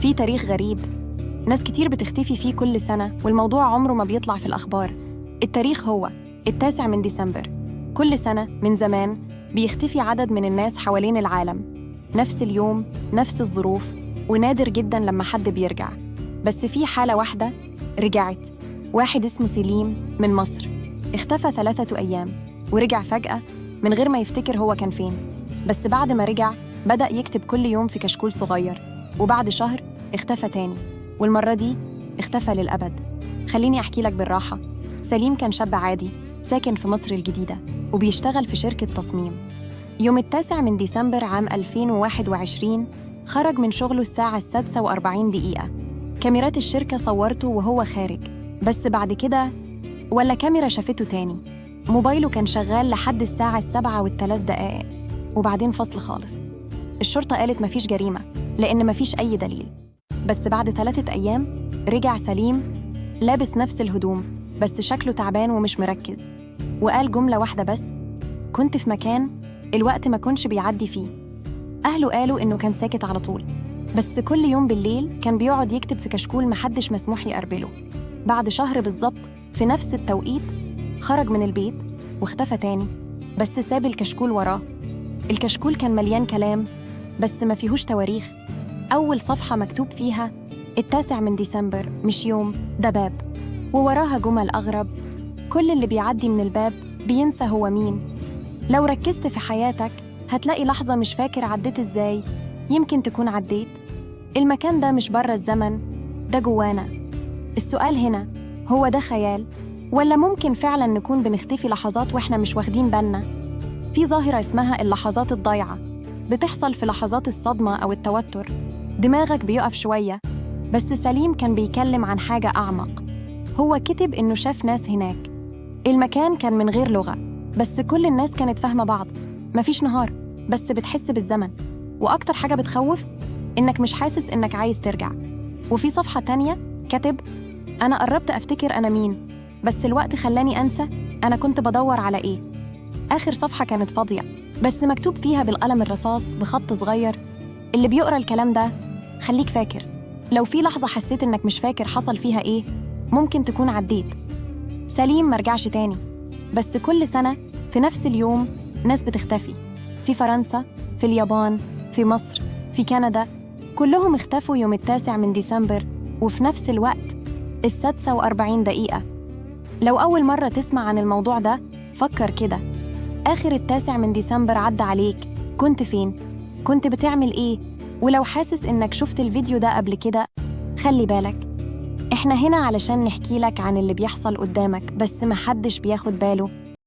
في تاريخ غريب، ناس كتير بتختفي فيه كل سنة والموضوع عمره ما بيطلع في الأخبار. التاريخ هو 9 ديسمبر. كل سنة من زمان بيختفي عدد من الناس حوالين العالم، نفس اليوم، نفس الظروف، ونادر جداً لما حد بيرجع. بس في حالة واحدة رجعت، واحد اسمه سليم من مصر، اختفى 3 أيام ورجع فجأة من غير ما يفتكر هو كان فين. بس بعد ما رجع بدأ يكتب كل يوم في كشكول صغير، وبعد شهر اختفى تاني، والمرة دي اختفى للأبد. خليني أحكي لك بالراحة. سليم كان شاب عادي ساكن في مصر الجديدة وبيشتغل في شركة تصميم. يوم 9 ديسمبر عام 2021 خرج من شغله الساعة 6:40. كاميرات الشركة صورته وهو خارج، بس بعد كده ولا كاميرا شافته تاني. موبايله كان شغال لحد الساعة 7:03 وبعدين فصل خالص. الشرطة قالت مفيش جريمة لأن مفيش أي دليل. بس بعد 3 أيام رجع سليم لابس نفس الهدوم، بس شكله تعبان ومش مركز، وقال جملة واحدة بس: كنت في مكان الوقت ما كنش بيعدي فيه. أهله قالوا إنه كان ساكت على طول، بس كل يوم بالليل كان بيقعد يكتب في كشكول محدش مسموح يقربله. بعد شهر بالظبط في نفس التوقيت خرج من البيت واختفى تاني، بس ساب الكشكول وراه. الكشكول كان مليان كلام بس ما فيهوش تواريخ. أول صفحة مكتوب فيها 9 ديسمبر، مش يوم، ده باب، ووراها جمل أغرب: كل اللي بيعدي من الباب بينسى هو مين. لو ركزت في حياتك هتلاقي لحظة مش فاكر عديت إزاي. يمكن تكون عديت. المكان ده مش بره الزمن، ده جوانا. السؤال هنا، هو ده خيال ولا ممكن فعلا نكون بنختفي لحظات وإحنا مش واخدين بالنا؟ في ظاهرة اسمها اللحظات الضايعة، بتحصل في لحظات الصدمة أو التوتر. دماغك بيقف شوية. بس سليم كان بيتكلم عن حاجة أعمق. هو كتب إنه شاف ناس هناك. المكان كان من غير لغة، بس كل الناس كانت فاهمة بعض. مفيش نهار بس بتحس بالزمن، وأكتر حاجة بتخوف إنك مش حاسس إنك عايز ترجع. وفي صفحة تانية كتب: أنا قربت أفتكر أنا مين، بس الوقت خلاني أنسى أنا كنت بدور على إيه. آخر صفحة كانت فاضية بس مكتوب فيها بالقلم الرصاص بخط صغير: اللي بيقرأ الكلام ده خليك فاكر. لو في لحظة حسيت إنك مش فاكر حصل فيها إيه، ممكن تكون عديت. سليم مرجعش تاني، بس كل سنة في نفس اليوم ناس بتختفي، في فرنسا، في اليابان، في مصر، في كندا. كلهم اختفوا يوم 9 ديسمبر وفي نفس الوقت 6:40. لو أول مرة تسمع عن الموضوع ده فكر كده، آخر 9 ديسمبر عدى عليك كنت فين؟ كنت بتعمل إيه؟ ولو حاسس إنك شفت الفيديو ده قبل كده خلي بالك، إحنا هنا علشان نحكي لك عن اللي بيحصل قدامك بس محدش بياخد باله.